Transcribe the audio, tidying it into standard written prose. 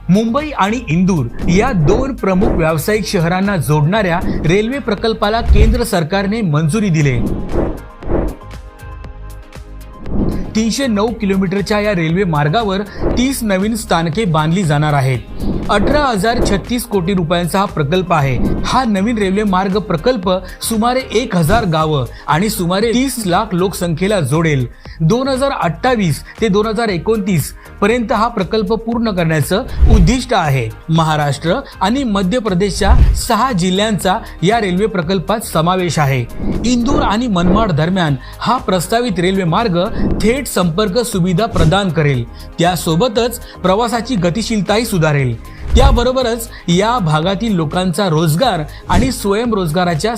मुंबई आणि इंदूर या दोन प्रमुख व्यावसायिक शहरांना जोडणाऱ्या रेल्वे प्रकल्पाला केंद्र सरकारने मंजुरी दिली। 309 किलोमीटरच्या या रेल्वे मार्गावर 30 नवीन स्थानके बांधली जाणार आहेत। 18,036 कोटी रुपयांचा हा प्रकल्प आहे। हा नवीन रेल्वे मार्ग प्रकल्प सुमारे 1000 गावं आणि सुमारे 30 लाख लोकसंख्येला जोडेल। 2028 ते 2029 पर्यंत हा प्रकल्प पूर्ण करण्याचं उद्दिष्ट आहे। महाराष्ट्र आणि मध्य प्रदेशच्या 6 जिल्ह्यांचा या रेल्वे प्रकल्पात समावेश आहे। इंदूर आणि मनमाड दरम्यान हा प्रस्तावित रेल्वे मार्ग थेट संपर्क सुविधा प्रदान करेल। त्यासोबतच प्रवासाची गतिशीलताही सुधारेल। त्याबरोबरच या भागातील लोकांचा रोजगार आणि स्वयंरोजगाराच्या